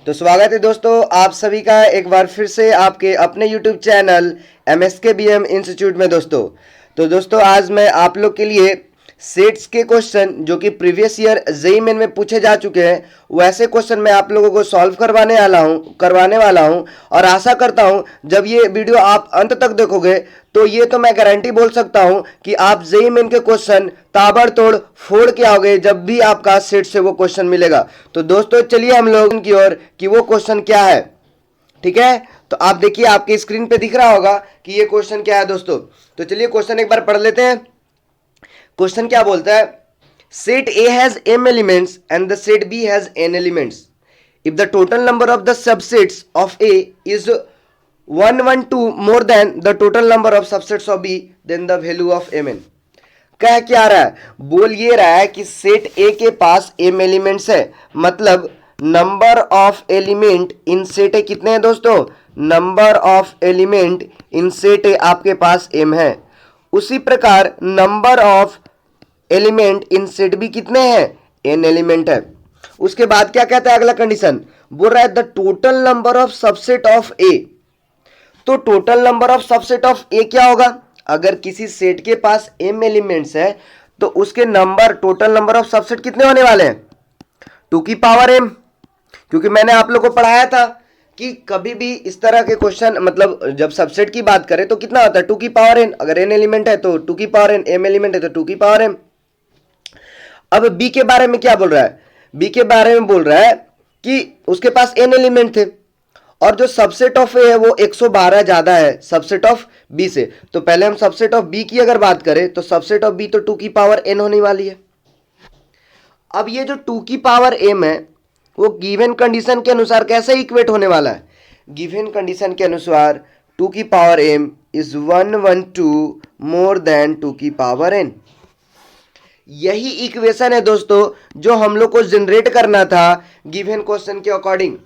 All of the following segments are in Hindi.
तो स्वागत है दोस्तों आप सभी का एक बार फिर से आपके अपने YouTube चैनल MSKBM इंस्टीट्यूट में दोस्तों। तो दोस्तों आज मैं आप लोग के लिए सेट्स के क्वेश्चन जो कि प्रीवियस ईयर जेईई मेन में पूछे जा चुके हैं वैसे क्वेश्चन मैं आप लोगों को सॉल्व करवाने वाला हूं और आशा करता हूं जब ये वीडियो आप अंत तक देखोगे तो ये तो मैं गारंटी बोल सकता हूं कि आप जेईई मेन के क्वेश्चन ताबड़तोड़ फोड़ के आओगे जब भी आपका सेट से वो क्वेश्चन मिलेगा। तो दोस्तों चलिए हम लोग की ओर कि वो क्वेश्चन क्या है। ठीक है, तो आप देखिए आपके स्क्रीन पे दिख रहा होगा कि ये क्वेश्चन क्या है दोस्तों। तो चलिए क्वेश्चन एक बार पढ़ लेते हैं। क्वेश्चन क्या बोलता है, set A has m elements and the set b has n elements. If the total number of the subsets of a is 112 more than the total number of subsets of b, then the value of mn। कह क्या रहा है, बोल ये रहा है कि सेट ए के पास m एलिमेंट्स है, मतलब number of element in set A कितने हैं दोस्तों, number of element in set A आपके पास m है। उसी प्रकार number of element in set B कितने हैं, n एलिमेंट है। उसके बाद क्या कहता है अगला कंडीशन, बोल रहा है the total number of subset of A. तो total number of subset of A क्या होगा, अगर किसी सेट के पास m एलिमेंट्स है तो उसके number total number of subset कितने होने वाले हैं, 2 की पावर m। क्योंकि मैंने आप लोगों को पढ़ाया था कि कभी भी इस तरह के क्वेश्चन मतलब जब सबसेट की बात करें तो कितना होता है 2 की पावर n, अगर n एलिमेंट है तो 2 की पावर n, m एलिमेंट है तो 2 की पावर m। अब b के बारे में क्या बोल रहा है, b के बारे में बोल रहा है कि उसके पास n एलिमेंट थे और जो सबसेट ऑफ ए है वो 112 ज्यादा है सबसेट ऑफ बी से। तो पहले हम सबसेट ऑफ बी की अगर बात करें तो सबसेट ऑफ बी तो 2 की पावर n होने वाली है। अब ये जो 2 की पावर m है वो गिवन कंडीशन के अनुसार कैसे इक्वेट होने वाला है, गिवन कंडीशन के अनुसार 2 की power m is 112 more than 2 की पावर n। यही इक्वेशन है दोस्तों जो हम लोग को जनरेट करना था गिवन क्वेश्चन के अकॉर्डिंग।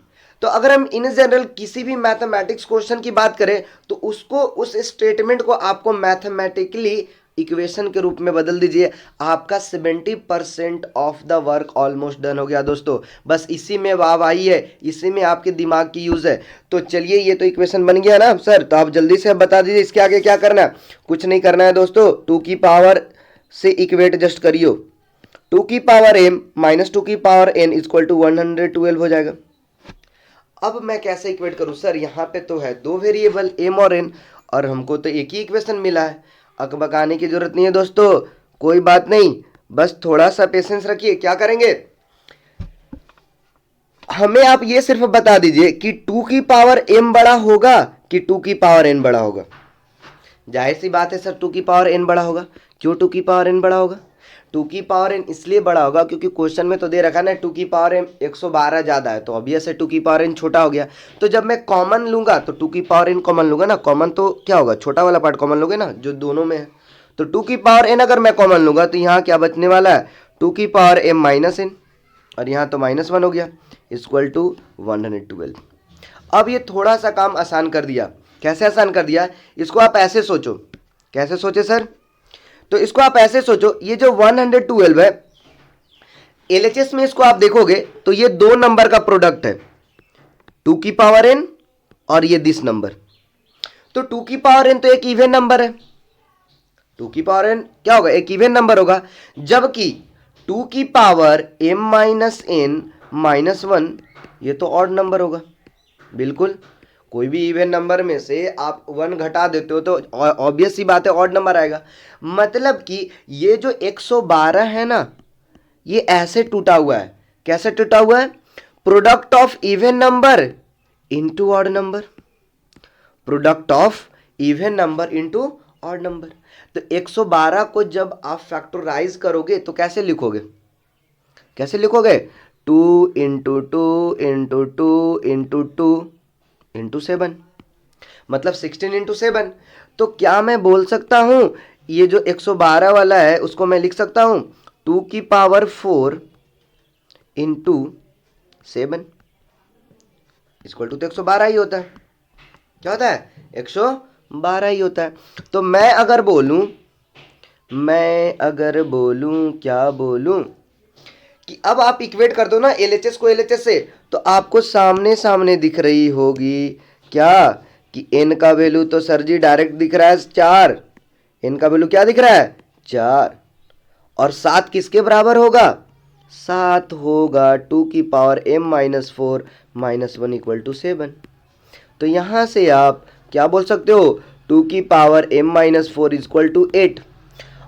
तो अगर हम इन जनरल किसी भी मैथमेटिक्स क्वेश्चन की बात करें तो उसको उस स्टेटमेंट को आपको मैथमेटिकली इक्वेशन के रूप में बदल दीजिए, आपका 70% of the work almost done हो गया दोस्तों। बस इसी में वाहवाही है, इसी में आपके दिमाग की यूज है। तो चलिए ये तो इक्वेशन बन गया ना सर, तो आप जल्दी से बता दीजिए इसके आगे क्या करना है। कुछ नहीं करना है दोस्तों, 2 की पावर से इक्वेट जस्ट करियो, 2 की पावर m माइनस 2 की पावर n इक्वल टू 112 हो जाएगा। अब मैं कैसे इक्वेट करूं सर, यहाँ पे तो है दो वेरिएबल m और n और हमको तो एक ही इक्वेशन मिला है। अकबकाने की जरूरत नहीं है दोस्तों, कोई बात नहीं, बस थोड़ा सा पेशेंस रखिए। क्या करेंगे, हमें आप ये सिर्फ बता दीजिए कि 2 की पावर m बड़ा होगा कि 2 की पावर n बड़ा होगा। जाहिर सी बात है सर 2 की पावर n बड़ा होगा। क्यों 2 की पावर n बड़ा होगा, 2 की पावर n इसलिए बड़ा होगा क्योंकि क्वेश्चन में तो दे रखा है ना 2 की पावर m 112 ज़्यादा है, तो ऑब्वियस है 2 की पावर n छोटा हो गया। तो जब मैं कॉमन लूंगा तो 2 की पावर n कॉमन लूंगा ना, कॉमन तो क्या होगा, छोटा वाला पार्ट कॉमन लोगे ना जो दोनों में है। तो 2 की पावर n अगर मैं कॉमन लूंगा तो यहाँ क्या बचने वाला है, 2 की पावर m माइनस n और यहाँ तो -1 हो गया इक्वल टू 112। अब ये थोड़ा सा काम आसान कर दिया। कैसे आसान कर दिया, इसको आप ऐसे सोचो। कैसे सोचे सर, तो इसको आप ऐसे सोचो, ये जो 112 है एलएचएस में इसको आप देखोगे तो ये दो नंबर का प्रोडक्ट है, 2 की पावर n और ये दिस नंबर। तो 2 की पावर n तो एक इवन नंबर है, 2 की पावर n क्या होगा, एक इवन नंबर होगा। जबकि 2 की power m minus n minus 1 ये तो ऑड नंबर होगा। बिल्कुल, कोई भी इवन नंबर में से आप 1 घटा देते हो तो ऑब्वियस सी बात है ऑड नंबर आएगा। मतलब कि ये जो 112 है ना ये ऐसे टूटा हुआ है। कैसे टूटा हुआ है, product of even number into odd number, product of even number into odd number. तो 112 को जब आप फैक्टराइज करोगे तो कैसे लिखोगे, कैसे लिखोगे, 2 इंटू 2 इंटू 2 इंटू 2 इंटू 7, मतलब 16 इंटू 7। तो क्या मैं बोल सकता हूं ये जो 112 वाला है उसको मैं लिख सकता हूं 2 की पावर 4 इंटू 7 इक्वल टू तो 112 ही होता है। क्या होता है, 112 ही होता है। तो मैं अगर बोलूं क्या बोलूं कि अब आप इक्वेट कर दो ना एलएचएस को एलएचएस से, तो आपको सामने सामने दिख रही होगी क्या कि n का वैल्यू तो सर जी डायरेक्ट दिख रहा है 4, n का वैल्यू क्या दिख रहा है 4, और 7 किसके बराबर होगा, 7 होगा 2 की power m minus 4 minus 1 equal to 7। तो यहां से आप क्या बोल सकते हो, 2 की power m minus 4 equal to 8।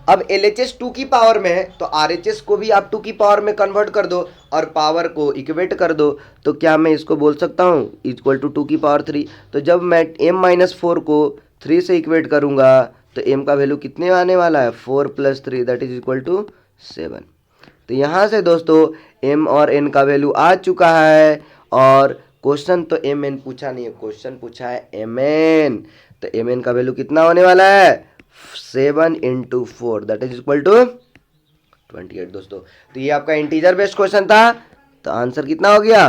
अब LHS 2 की पावर में है तो RHS को भी आप 2 की पावर में कन्वर्ट कर दो और पावर को इक्वेट कर दो, तो क्या मैं इसको बोल सकता हूँ इक्वल टू 2 की पावर 3। तो जब मैं m माइनस 4 को 3 से इक्वेट करूँगा तो m का वैल्यू कितने आने वाला है, 4 plus 3 that is equal to 7। तो यहाँ से दोस्तों m और n का वैल्यू आ चुका है, और क्वेश्चन तो mn पूछा नहीं है, क्वेश्चन पूछा है mn। तो mn का वैल्यू कितना होने वाला है, 7 into 4 that is equal to 28 दोस्तों। तो ये आपका इंटीजर बेस्ड क्वेश्चन था, तो आंसर कितना हो गया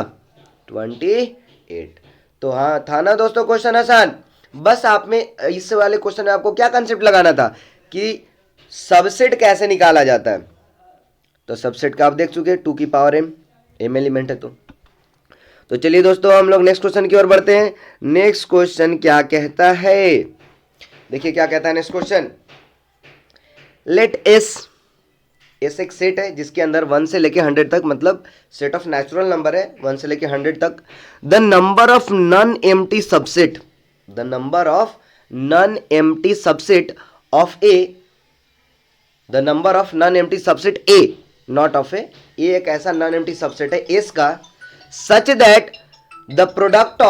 28। तो हाँ था ना दोस्तों क्वेश्चन आसान। बस आप में इस वाले क्वेश्चन में आपको क्या कंसेप्ट लगाना था कि सबसेट कैसे निकाला जाता है। तो सबसेट का आप देख चुके, 2 की पावर m एलिमेंट है। तो चलिए दोस्तों हम लोग नेक्स्ट क्वेश्चन की ओर बढ़ते हैं। नेक्स्ट क्वेश्चन क्या कहता है, देखिए क्या कहता है नेक्स्ट क्वेश्चन। लेट एस एक सेट है जिसके अंदर 1 से लेके 100 तक, मतलब सेट ऑफ नेचुरल नंबर है 1 से लेके 100 तक। The number of non empty subset, the number of non empty subset of A, the number of non empty subset A, not of A एक ऐसा नॉन एम्प्टी सबसेट है एस का, such that the product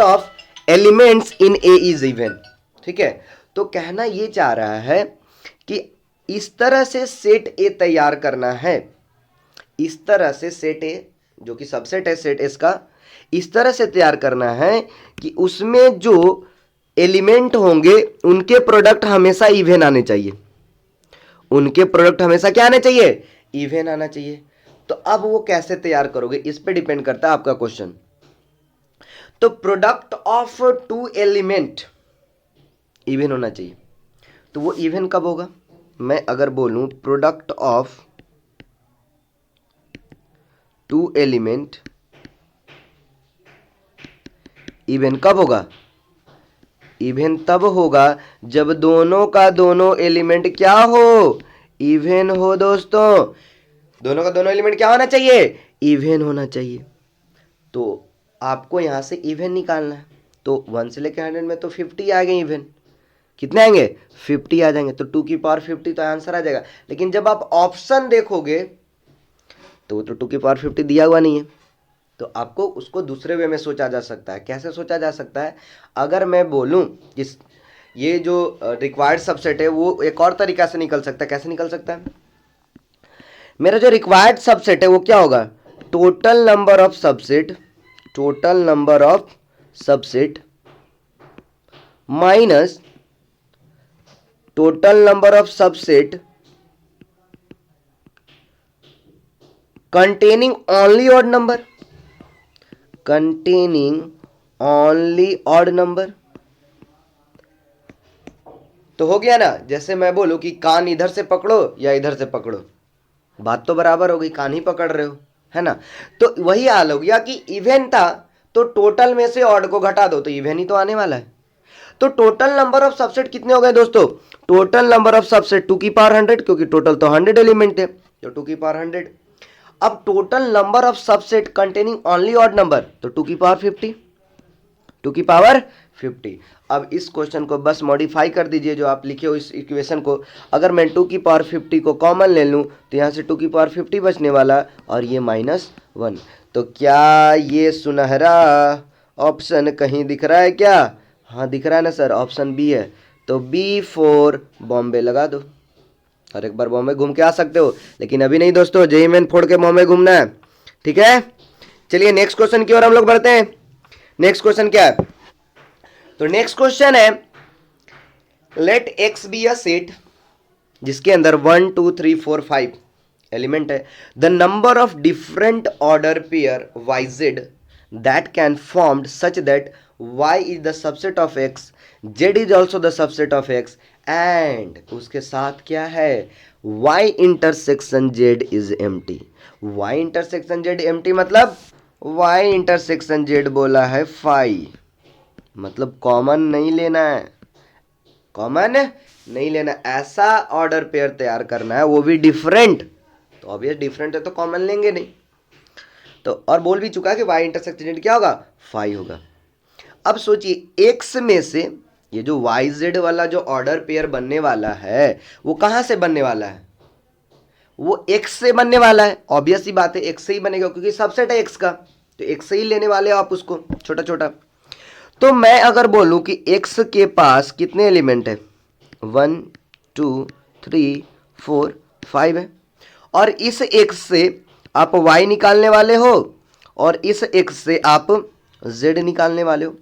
of elements in A is even. ठीक है, तो कहना ये चाह रहा है कि इस तरह से सेट ए तैयार करना है, इस तरह से सेट ए जो कि सबसेट है सेट एस का, इस तरह से तैयार करना है कि उसमें जो एलिमेंट होंगे उनके प्रोडक्ट हमेशा इवन आने चाहिए, उनके प्रोडक्ट हमेशा क्या आने चाहिए, इवन आना चाहिए। तो अब वो कैसे तैयार करोगे इस पे डिपेंड करता है आपका क्वेश्चन। तो प्रोडक्ट ऑफ 2 एलिमेंट इवन होना चाहिए, तो वो इवन कब होगा, मैं अगर बोलूं प्रोडक्ट ऑफ 2 एलिमेंट इवन कब होगा, इवन तब होगा जब दोनों का दोनों एलिमेंट क्या हो, इवन हो दोस्तों। दोनों का दोनों एलिमेंट क्या होना चाहिए, इवन होना चाहिए। तो आपको यहां से इवन निकालना है, तो 1 से लेकर 100 में तो 50 आ गए इवन, कितने आएंगे 50 आ जाएंगे, तो 2 की पावर 50 तो आंसर आ जाएगा। लेकिन जब आप ऑप्शन देखोगे तो 2 की पावर 50 दिया हुआ नहीं है, तो आपको उसको दूसरे वे में सोचा जा सकता है। कैसे सोचा जा सकता है, अगर मैं बोलूं कि ये जो रिक्वायर्ड सबसेट है वो एक और तरीका से निकल सकता है। कैसे निकल सकता है, मेरा जो रिक्वायर्ड सबसेट है वो क्या होगा, total number of subset minus total number of subset containing only odd number। तो हो गया ना, जैसे मैं बोलूं कि कान इधर से पकड़ो या इधर से पकड़ो, बात तो बराबर हो गई, कान ही पकड़ रहे हो, है ना। तो वही हाल हो गया कि इवन था तो टोटल में से ऑड को घटा दो तो इवन ही तो आने वाला है। तो टोटल नंबर ऑफ सबसेट कितने हो गए दोस्तों, टोटल नंबर ऑफ सबसेट 2 की पावर 100, क्योंकि टोटल तो 100 एलिमेंट थे, तो 2 की पावर 100। अब total number of subset containing only odd number, तो 2 की पावर 50, 2 की पावर 50। अब इस क्वेश्चन को बस मॉडिफाई कर दीजिए, जो आप लिखे हो इस इक्वेशन को, अगर मैं 2 की पावर 50 को कॉमन ले लूँ तो यहाँ से 2 की पावर 50 बचने वाला और ये -1। तो क्या ये सुनहरा ऑप्शन कहीं दिख रहा है क्या, हाँ दिख रहा है ना सर, ऑप्शन बी है। तो B4 बॉम्बे लगा दो और एक बार बॉम्बे घूम के आ सकते हो, लेकिन अभी नहीं दोस्तों, जेईई मेन फोड़ के बॉम्बे घूमना है। ठीक है, चलिए नेक्स्ट क्वेश्चन की ओर हम लोग बढ़ते हैं। नेक्स्ट क्वेश्चन क्या है, तो नेक्स्ट क्वेश्चन है let X be a set जिसके अंदर 1 2 3 4 5 एलिमेंट है। The number of different order pair yz that can formed such that y is the subset of x, z is also the subset of x, and उसके साथ क्या है y intersection z is empty. Y intersection Z empty मतलब वाई इंटरसेक्शन जेड बोला है फाई, मतलब कॉमन नहीं लेना है, कॉमन नहीं लेना, ऐसा ऑर्डर पेयर तैयार करना है वो भी डिफरेंट। तो ऑब्वियस डिफरेंट है तो कॉमन लेंगे नहीं। तो और बोल भी चुका है कि वाई इंटरसेक्शन जेड क्या होगा, फाई होगा। अब सोचिए एक्स में से ये जो वाई जेड वाला जो ऑर्डर पेयर बनने वाला है वो कहां से बनने वाला है, वो एक्स से बनने वाला है। ऑब्वियस ही बात है एक्स से ही बनेगा क्योंकि सबसेट है एक्स का, तो एक्स से ही लेने वाले हो आप उसको छोटा छोटा। तो मैं अगर बोलूं कि एक्स के पास कितने एलिमेंट है, 1 2 3 4 5 है, और इस एक्स से आप y निकालने वाले हो और इस एक्स से आप z निकालने वाले हो,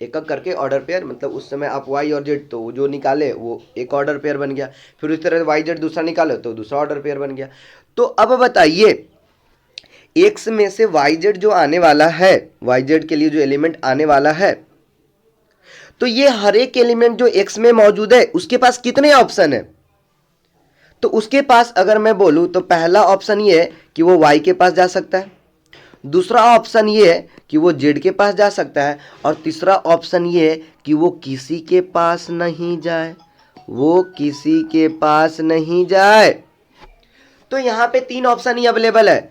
एक एक करके ऑर्डर पेयर, मतलब उस समय आप y और z तो जो निकाले वो एक ऑर्डर पेयर बन गया, फिर उस तरह y z दूसरा निकालो तो दूसरा ऑर्डर पेयर बन गया। तो अब बताइए x में से y z जो आने वाला है, y z के लिए जो एलिमेंट आने वाला है, तो ये हर एक एलिमेंट जो x में मौजूद है उसके पास कितने ऑप्शन है। तो उसके पास अगर मैं बोलूं तो पहला ऑप्शन ये है कि वो y के पास जा सकता है, दूसरा ऑप्शन ये है कि वो z के पास जा सकता है, और तीसरा ऑप्शन ये है कि वो किसी के पास नहीं जाए, वो किसी के पास नहीं जाए। तो यहां पे 3 ऑप्शन ही अवेलेबल है।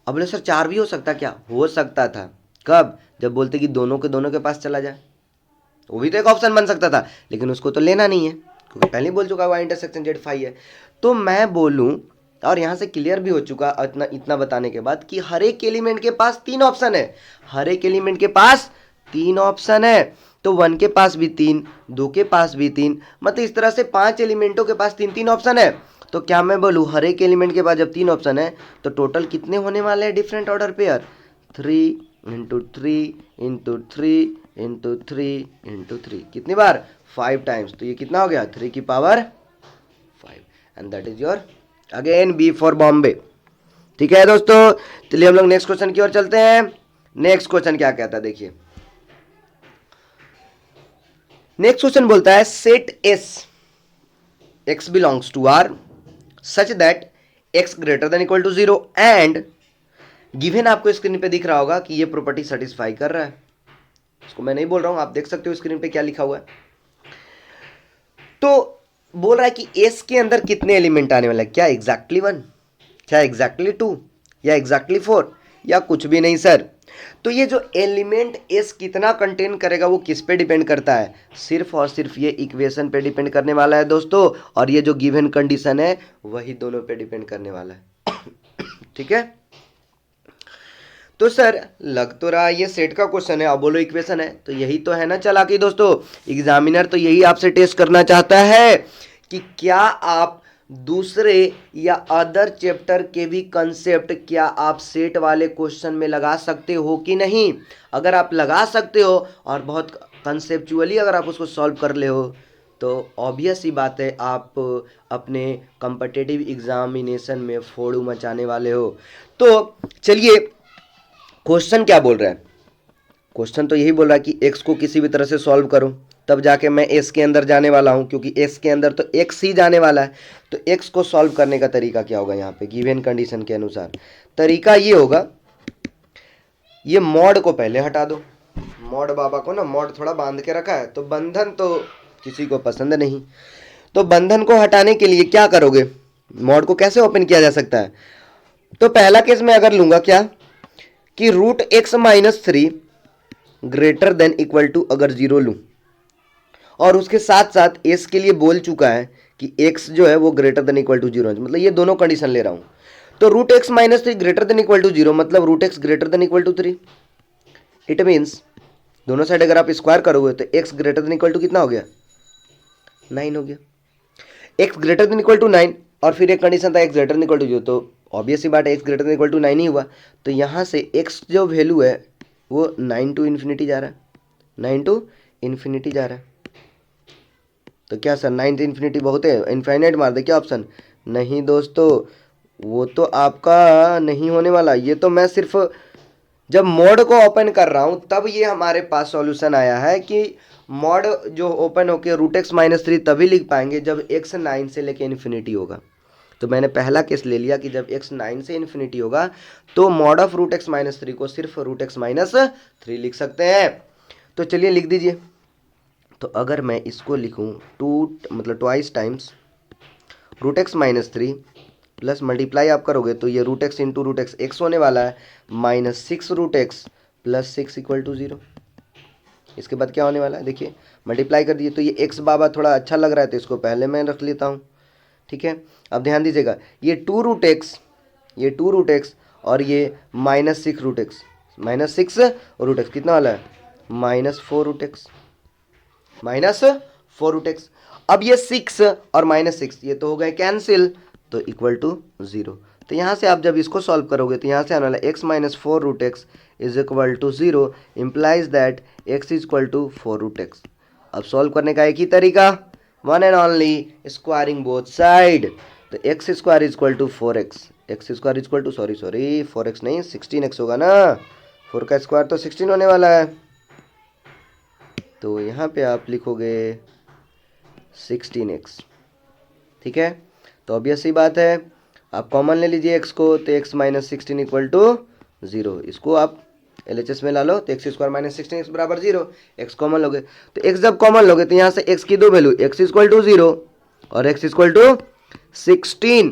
अब बोले सर 4 भी हो सकता, क्या हो सकता था, कब, जब बोलते कि दोनों के पास चला जाए, वो भी तो एक ऑप्शन बन सकता था, लेकिन उसको तो लेना नहीं है क्योंकि पहले ही बोल चुका वाई इंटरसेक्शन जेड फाई है। तो मैं बोलूं, और यहां से क्लियर भी हो चुका इतना बताने के बाद कि हर एक एलिमेंट के पास 3 ऑप्शन है, हर एक एलिमेंट के पास 3 ऑप्शन है। तो 1 के पास भी 3, 2 के पास भी 3, मतलब इस तरह से 5 एलिमेंटों के पास 3 ऑप्शन है। तो क्या मैं बोलूं हर एक एलिमेंट के पास जब 3 ऑप्शन है तो टोटल कितने होने वाले हैं different order pair, 3 into 3 into 3 into 3 into 3, कितनी बार, 5 टाइम्स। तो ये कितना हो गया, 3 की power 5, and that is your again B for Bombay. ठीक है दोस्तों, चलिए हम लोग नेक्स्ट क्वेश्चन की ओर चलते हैं। नेक्स्ट क्वेश्चन क्या कहता है देखिए, नेक्स्ट क्वेश्चन बोलता है set S x belongs to R such that x greater than equal to 0 and given, आपको स्क्रीन पे दिख रहा होगा कि ये प्रॉपर्टी सेटिस्फाई कर रहा है, इसको मैं नहीं बोल रहा हूं, आप देख सकते हो स्क्रीन पे क्या लिखा हुआ है। तो बोल रहा है कि एस के अंदर कितने एलिमेंट आने वाला है, क्या एग्जैक्टली 1, क्या एग्जैक्टली 2, या एग्जैक्टली 4, या कुछ भी नहीं सर। तो ये जो एलिमेंट एस कितना कंटेन करेगा वो किस पे डिपेंड करता है, सिर्फ और सिर्फ ये इक्वेशन पे डिपेंड करने वाला है दोस्तों, और ये जो गिवन कंडीशन है वही दोनों पे डिपेंड करने वाला है। ठीक है, तो सर लग तो रहा ये सेट का क्वेश्चन है, अब बोलो इक्वेशन है, तो यही तो है ना चालाकी दोस्तों, एग्जामिनर तो यही आपसे टेस्ट करना चाहता है कि क्या आप दूसरे या अदर चैप्टर के भी कंसेप्ट क्या आप सेट वाले क्वेश्चन में लगा सकते हो कि नहीं। अगर आप लगा सकते हो और बहुत कंसेप्चुअली अगर आप उसको सॉल्व कर ले हो तो ऑब्वियस ही बात है आप अपने कॉम्पिटिटिव एग्जामिनेशन में फोड़ू मचाने वाले हो। तो चलिए क्वेश्चन क्या बोल रहा है, क्वेश्चन तो यही बोल रहा है कि x को किसी भी तरह से सॉल्व करो तब जाके मैं s के अंदर जाने वाला हूं, क्योंकि s के अंदर तो x ही जाने वाला है। तो x को सॉल्व करने का तरीका क्या होगा, यहाँ पे गिवन कंडीशन के अनुसार तरीका ये होगा, ये मॉड को पहले हटा दो, मॉड बाबा को ना मॉड थोड़ा बांध के रखा है तो बंधन तो किसी को पसंद नहीं, तो बंधन को हटाने के लिए क्या करोगे, मॉड को कैसे ओपन किया जा सकता है। तो पहला केस मैं अगर लूंगा क्या कि root x minus 3 greater than equal to अगर 0 लूं, और उसके साथ साथ एस के लिए बोल चुका है कि एक्स जो है वो ग्रेटर देन इक्वल टू 0 है, मतलब ये दोनों कंडीशन ले रहा हूं। तो root x minus 3 greater than equal to 0 मतलब root X greater than equal to 3, it means दोनों साइड अगर आप स्क्वायर करोगे तो X greater than equal to कितना हो गया, 9 हो गया, X greater than equal to 9, और फिर एक कंडीशन था X greater than equal to 0, तो ऑब्वियस ही बात है X greater than equal to 9 ही हुआ। तो यहाँ से एक्स जो वैल्यू है वो 9 टू इन्फिनिटी जा रहा है, 9 टू इन्फिनिटी जा रहा है। तो क्या सर 9 टू इन्फिनिटी बहुत है, इनफाइनाइट मार दे क्या ऑप्शन, नहीं दोस्तों वो तो आपका नहीं होने वाला। ये तो मैं सिर्फ जब मॉड को ओपन कर रहा हूँ तब ये हमारे पास सॉल्यूशन आया है कि मॉड जो ओपन होके रूट एक्स माइनस 3 तभी लिख पाएंगे जब एक्स 9 से लेके इन्फिनिटी होगा। तो मैंने पहला केस ले लिया कि जब x 9 से इन्फिनिटी होगा तो mod of root x minus three को सिर्फ रूट एक्स माइनस थ्री लिख सकते हैं। तो चलिए लिख दीजिए। तो अगर मैं इसको लिखूं मतलब twice times root x minus three plus multiply आप करोगे तो ये root X into root x X होने वाला है minus six root x plus six equal to zero. इसके बाद क्या होने वाला है देखिए, मल्टीप्लाई कर दिए तो ये एक्स बाबा थोड़ा अच्छा लग रहा है तो इसको पहले मैं रख लेता हूँ। ठीक है, अब ध्यान दीजिएगा ये टू रूट एक्स और ये minus six root x, minus six root x कितना वाला है minus four root x, minus four root x. अब ये सिक्स और माइनस सिक्स ये तो हो गए कैंसिल तो इक्वल टू जीरो। तो यहाँ से आप जब इसको सॉल्व करोगे तो यहाँ से आने वाला x minus four root x is equal to zero, implies that x is equal to four root x. अब सॉल्व करने का एक ही तरीका, one and only squaring both side. तो x square is equal to four x, x square is equal to sorry four x नहीं 16x होगा ना, फोर का स्क्वायर तो 16 होने वाला है। तो यहाँ पे आप लिखोगे 16x। ठीक है, तो ऑब्वियस सी बात है आप कॉमन ले लीजिए x को तो x minus sixteen equal to zero. इसको आप LHS में ला लो तो x square minus sixteen x बराबर जीरो, एक्स कॉमन लोगे तो x जब कॉमन लोगे तो यहाँ से x की दो value x equal to zero और x इक्वल टू 16।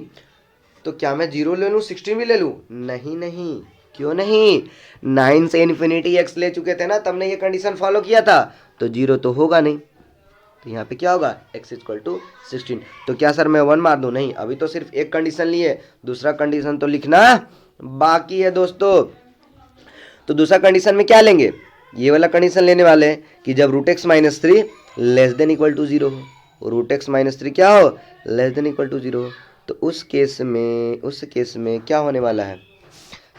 तो क्या मैं जीरो ले लूँ 16 भी ले लूँ? नहीं नहीं, क्यों नहीं, 9 से इन्फिनिटी x ले चुके थे ना, तब ने ये कंडीशन फॉलो किया था तो जीरो तो होगा नहीं। तो यहाँ पे क्या होगा x इक्वल टू 16। तो क्या सर मैं वन मार दूँ? नहीं, अभी तो सिर्फ एक कंडीशन ली है, दूसरा कंडीशन तो लिखना बाकी है दोस्तों। तो दूसरा कंडीशन में क्या लेंगे, ये वाला कंडीशन लेने वाले हैं कि जब root x minus three less than equal to zero हो, रूट एक्स माइनस थ्री क्या हो less than equal to zero हो। तो उस केस में क्या होने वाला है,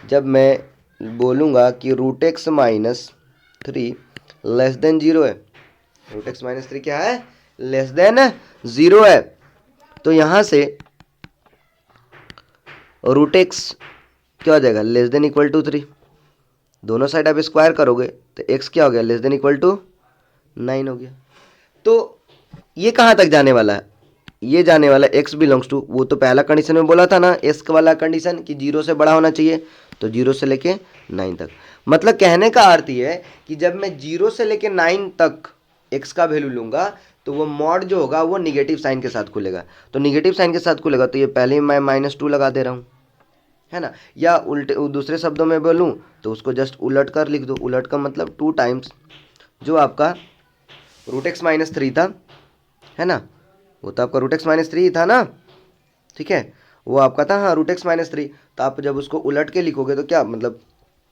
जब मैं बोलूँगा कि root x minus three less than zero है, रूट एक्स माइनस थ्री क्या है लेस देन जीरो है, तो यहाँ से रूट एक्स क्या हो जाएगा less than equal to three, दोनों साइड आप स्क्वायर करोगे तो x क्या हो गया लेस देन इक्वल टू 9 हो गया। तो ये कहाँ तक जाने वाला है, ये जाने वाला x बिलोंग्स टू, वो तो पहला कंडीशन में बोला था ना s वाला कंडीशन कि जीरो से बड़ा होना चाहिए, तो जीरो से लेके 9 तक। मतलब कहने का अर्थ ये है कि जब मैं जीरो से लेके 9 तक x का वैल्यू लूंगा तो वो मॉड जो होगा वो निगेटिव साइन के साथ खुलेगा, तो निगेटिव साइन के साथ खुलेगा तो ये पहले ही मैं -2 लगा दे रहा हूँ, है ना। या उल्टे दूसरे शब्दों में बोलूँ तो उसको जस्ट उलट कर लिख दो, उलट का मतलब 2 टाइम्स जो आपका रूट एक्स माइनस थ्री था, है ना, वो तो आपका रूट एक्स माइनस थ्री था ना, ठीक है, वो आपका था हाँ रूट एक्स माइनस थ्री। तो आप जब उसको उलट के लिखोगे तो क्या मतलब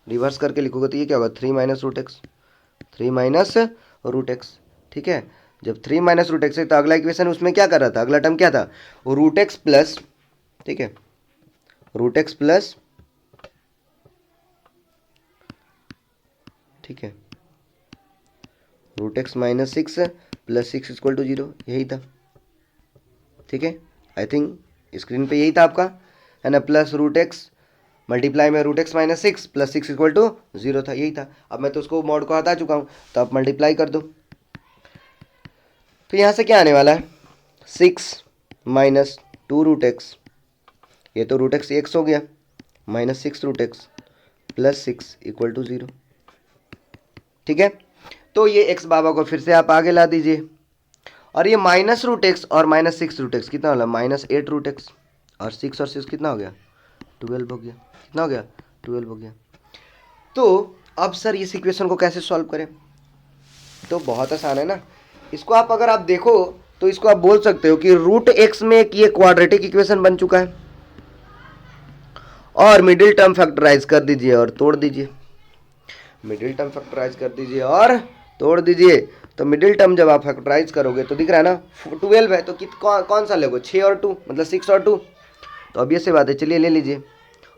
रिवर्स करके लिखोगे तो ये क्या होगा three minus root x, three minus root x. ठीक है, जब थ्री माइनस रूट एक्स है तो अगला इक्वेशन उसमें क्या कर रहा था, अगला टर्म क्या था रूट एक्स प्लस, ठीक है, रूट एक्स प्लस, ठीक है, root x minus six plus six equal to zero, यही था। ठीक है, आई थिंक स्क्रीन पे यही था आपका, है ना, प्लस रूट एक्स मल्टीप्लाई में root x minus six plus six equal to zero था, यही था। अब मैं तो उसको मॉड को हटा चुका हूँ तो आप मल्टीप्लाई कर दो, तो यहाँ से क्या आने वाला है six minus two root x, ये तो रूट एक्स एक्स हो गया, minus six root x plus six equal to zero. ठीक है, तो ये एक्स बाबा को फिर से आप आगे ला दीजिए और ये माइनस रूट एक्स और माइनस सिक्स रूट एक्स कितना होला माइनस एट रूट एक्स और सिक्स कितना हो गया 12 हो गया, कितना हो गया 12 हो गया। तो अब सर इस इक्वेशन को कैसे सॉल्व करें, तो बहुत आसान है ना, इसको आप अगर आप देखो तो इसको आप बोल सकते हो कि रूट एक्स में एक ये क्वाड्रेटिक इक्वेशन बन चुका है और मिडिल टर्म फैक्टराइज कर दीजिए और तोड़ दीजिए, मिडिल टर्म फैक्टराइज कर दीजिए और तोड़ दीजिए। तो मिडिल टर्म जब आप फैक्टराइज करोगे तो दिख रहा है ना 12 है, तो कौन सा लोगे 6 और 2 मतलब 6 और 2, तो अब ये से बात है, चलिए ले लीजिए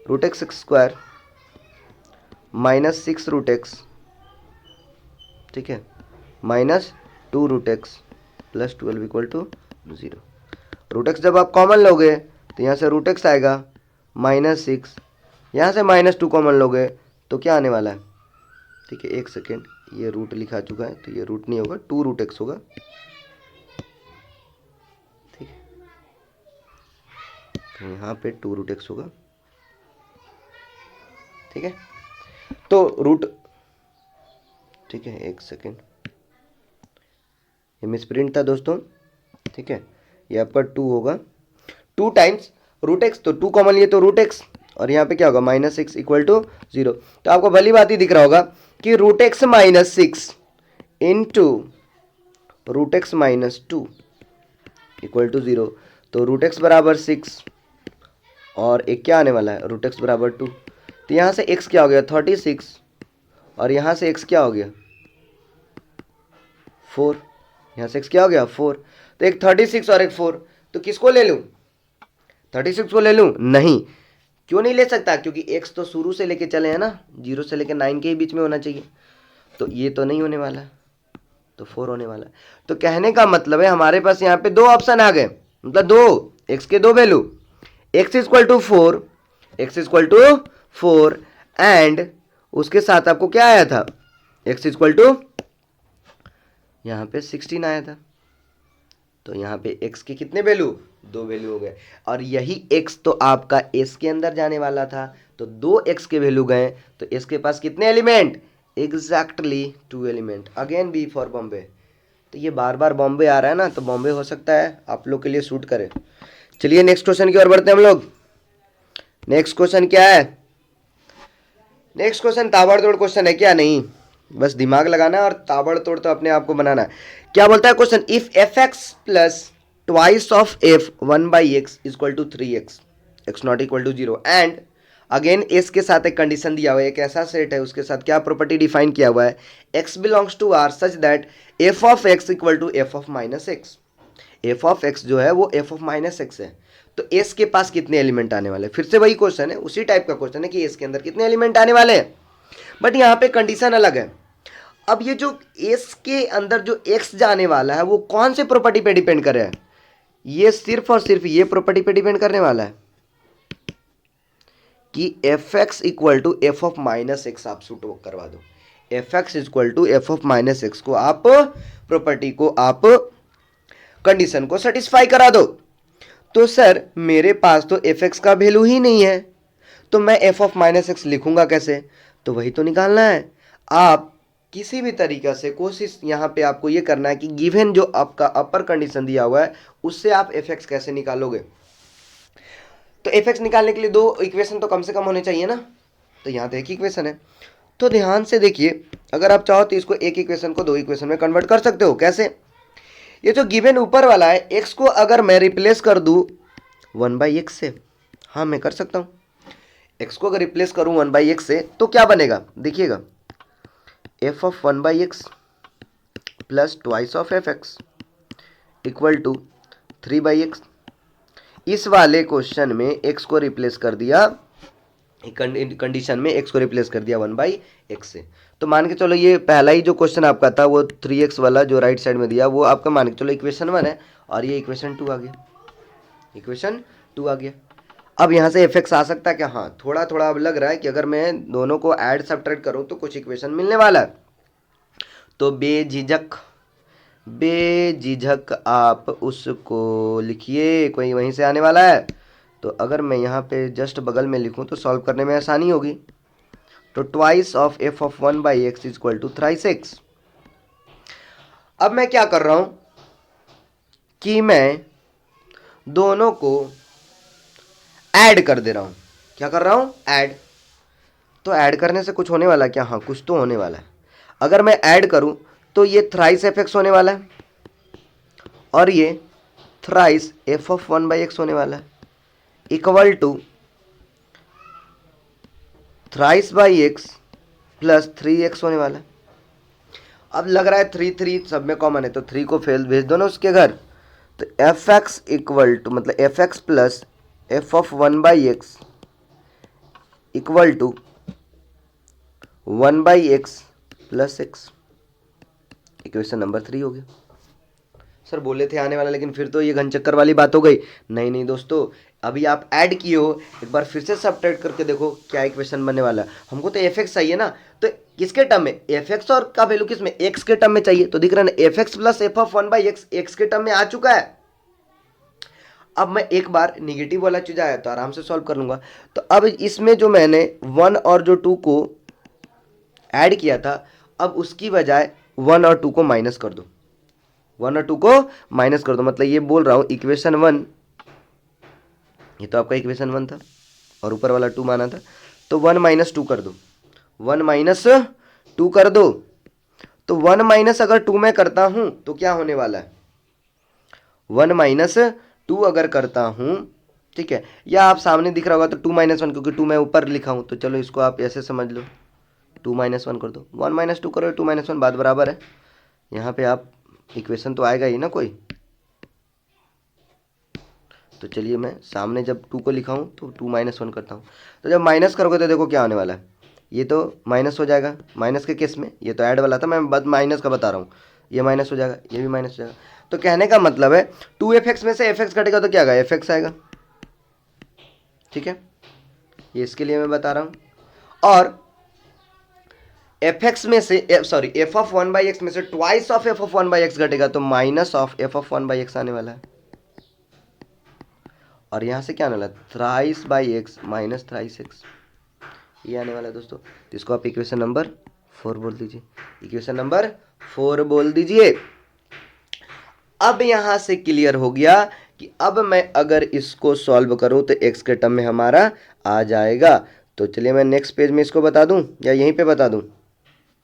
root x square minus six root x, ठीक है, minus two root x plus 12 equal to zero. Root x जब आप कॉमन लोगे तो यहाँ से रूट एक्स आएगा माइनस सिक्स, यहाँ से माइनस टू कॉमन लोगे तो क्या आने वाला है, ठीक है एक सेकेंड, ये रूट लिखा चुका है तो ये रूट नहीं होगा, टू रूट एक्स होगा, ठीक है, तो यहाँ पे 2√x होगा, ठीक है। तो रूट, ठीक है, एक सेकेंड, ये मिसप्रिंट था दोस्तों, ठीक है। यहाँ पर 2 होगा, 2 टाइम्स रूट एक्स, तो 2 कॉमन लिए तो रूट एक्स, और यहाँ पे क्या होगा -6 इक्वल टू 0। तो आपको भली बात ही दिख रहा होगा कि root x -6 into root x -2 equal to 0। तो रूट एक्स बराबर 6 और एक क्या आने वाला है, रूट एक्स बराबर 2। तो यहाँ से x क्या हो गया 36, और यहाँ से x क्या हो गया 4, यहाँ से x क्या हो गया 4। तो एक 36 और एक 4, तो किसको ले लूँ, 36 को ले लूँ? नहीं, क्यों नहीं ले सकता, क्योंकि x तो शुरू से लेके चले हैं ना, 0 से लेके 9 के ही बीच में होना चाहिए। तो ये तो नहीं होने वाला, तो 4 होने वाला। तो कहने का मतलब है हमारे पास यहाँ पे 2 ऑप्शन आ गए, मतलब 2 x के 2 value, x equal to 4, x equal to 4 and उसके साथ आपको क्या आया था, x इक्वल टू यहाँ पे 16 आया था। तो यहाँ पे x के कितने वैल्यू, 2 वैल्यू हो गए, और यही x तो आपका s के अंदर जाने वाला था, तो 2x के वैल्यू गए, तो s के पास कितने element, exactly 2 element. Again B for Bombay. तो ये बार बार बॉम्बे आ रहा है ना, तो बॉम्बे हो सकता है आप लोग के लिए सूट करे। चलिए नेक्स्ट क्वेश्चन की ओर बढ़ते हैं हम लोग। नेक्स्ट क्वेश्चन क्या है, नेक्स्ट क्वेश्चन ताबड़तोड़ क्वेश्चन है क्या, नहीं, बस दिमाग लगाना है और ताबड़तोड़ तो अपने आप को बनाना है। क्या बोलता है question, if f x plus twice of f 1/x equal to 3x, x not equal to 0 and again S के साथ एक कंडीशन दिया हुआ है, एक ऐसा सेट है उसके साथ क्या प्रॉपर्टी डिफाइन किया हुआ है, x belongs to r such that f of x equal to f of -x। f of x जो है वो f ऑफ -x है, तो s के पास कितने एलिमेंट आने वाले, फिर से वही क्वेश्चन है, उसी टाइप का क्वेश्चन है कि s के अंदर कितने एलिमेंट आने वाले हैं, बट यहाँ पे कंडीशन अलग है। अब ये जो s के अंदर जो x जाने वाला है वो कौन से प्रॉपर्टी पे डिपेंड कर रहा है, ये सिर्फ और सिर्फ ये प्रॉपर्टी पे डिपेंड करने वाला है कि f x equal to f of -x आप सूट करवा दो, f x equal to f of -x को आप प्रॉपर्टी को आप कंडीशन को सेटिस्फाई करा दो। तो सर मेरे पास तो एफ एक्स का वैल्यू ही नहीं है, तो मैं एफ ऑफ -x लिखूंगा कैसे, तो वही तो निकालना है। आप किसी भी तरीका से कोशिश यहाँ पे आपको ये करना है कि गिवन जो आपका अपर कंडीशन दिया हुआ है उससे आप एफ एक्स कैसे निकालोगे। तो एफ एक्स निकालने के लिए 2 इक्वेशन तो कम से कम होने चाहिए ना, तो यहाँ तो एक इक्वेशन है। तो ध्यान से देखिए, अगर आप चाहो तो इसको एक इक्वेशन को 2 इक्वेशन में कन्वर्ट कर सकते हो। कैसे, ये जो गिवन ऊपर वाला है x को अगर मैं रिप्लेस कर दूं 1/x से, हाँ मैं कर सकता हूँ, x को अगर रिप्लेस करूँ 1/x से तो क्या बनेगा, देखिएगा f of 1/x plus twice of f x equal to 3/x। इस वाले क्वेश्चन में x को रिप्लेस कर दिया, कंडीशन में x को रिप्लेस कर दिया 1/x से। तो मान के चलो ये पहला ही जो क्वेश्चन आपका था वो 3x वाला जो राइट साइड में दिया वो आपका मान के चलो इक्वेशन 1 है, और ये इक्वेशन 2 आ गया, इक्वेशन 2 आ गया। अब यहाँ से एफ एक्स आ सकता है क्या, हाँ थोड़ा थोड़ा अब लग रहा है कि अगर मैं दोनों को ऐड सब्ट्रैक्ट करूँ तो कुछ इक्वेशन मिलने वाला है। तो बेझिझक आप उसको लिखिए, कोई वहीं से आने वाला है। तो अगर मैं यहाँ पे जस्ट बगल में लिखूँ तो सॉल्व करने में आसानी होगी। तो twice of f of 1/x equal to thrice x. अब मैं क्या कर रहा हूँ कि मैं दोनों को ऐड कर दे रहा हूँ। क्या कर रहा हूँ, ऐड। तो ऐड करने से कुछ होने वाला क्या, हाँ कुछ तो होने वाला है। अगर मैं ऐड करूँ तो ये थ्राइस एफ एक्स होने वाला है और ये थ्राइस एफ ऑफ 1/x होने वाला है, equal to thrice by x plus 3x होने वाला है। अब लग रहा है 3 सब में कॉमन है, तो 3 को फेल भेज दो ना उसके घर। तो एफ एक्स इक्वल टू मतलब f x plus f of 1/x equal to 1/x plus x, equation number 3 हो गया। सर बोले थे आने वाला, लेकिन फिर तो ये घन चक्कर वाली बात हो गई। नहीं नहीं दोस्तों, अभी आप ऐड किए हो, एक बार फिर से सब्ट्रैक्ट करके देखो क्या इक्वेशन बनने वाला है। हमको तो एफ एक्स चाहिए ना, तो किसके टर्म में, एफ एक्स और का वैल्यू किस में, एक्स के टर्म में चाहिए। तो दिख रहा है ना, F x plus f of 1/x x के टर्म में आ चुका है। अब मैं एक बार निगेटिव वाला चीज़ आया तो आराम से सॉल्व कर लूँगा। तो अब इसमें जो मैंने 1 और जो 2 को ऐड किया था, अब उसकी बजाय 1 और 2 को माइनस कर दो, 1 और 2 को माइनस कर दो। मतलब ये बोल रहा हूँ इक्वेशन 1, ये तो आपका इक्वेशन 1 था और ऊपर वाला 2 माना था, तो 1 माइनस 2 कर दो, 1 माइनस 2 कर दो। तो 1 माइनस अगर 2 में करता हूं तो क्या होने वाला है, 1 माइनस 2 अगर करता हूं, ठीक है, या आप सामने दिख रहा होगा तो 2 माइनस 1, क्योंकि 2 मैं ऊपर लिखा हूं, तो चलो इसको आप ऐसे समझ लो, 2 माइनस 1 कर दो, 1 माइनस 2 करो, 2 माइनस 1 बात बराबर है। यहाँ पे आप इक्वेशन तो आएगा ही ना कोई। तो चलिए मैं सामने जब 2 को लिखा हूँ तो 2 माइनस 1 करता हूँ। तो जब माइनस करोगे तो देखो क्या होने वाला है, ये तो माइनस हो जाएगा, माइनस के केस में ये तो ऐड वाला था, मैं बस माइनस का बता रहा हूँ, ये माइनस हो जाएगा, ये भी माइनस हो जाएगा। तो कहने का मतलब है 2f(x) में से f(x) घटेगा तो क्या आएगा, f(x) आएगा, ठीक है, ये इसके लिए मैं बता रहा हूँ। और f(x) में से सॉरी f(1/x) में से ट्वाइस ऑफ f(1/x) घटेगा तो माइनस ऑफ f(1/x) आने वाला है। और यहाँ से क्या आने वाला है, thrice by x minus thrice x, ये आने वाला है दोस्तों। तो इसको आप इक्वेशन नंबर 4 बोल दीजिए, इक्वेशन नंबर 4 बोल दीजिए। अब यहाँ से क्लियर हो गया कि अब मैं अगर इसको सॉल्व करूँ तो एक्स के टर्म में हमारा आ जाएगा। तो चलिए मैं नेक्स्ट पेज में इसको बता दूँ या यहीं पे बता दूँ,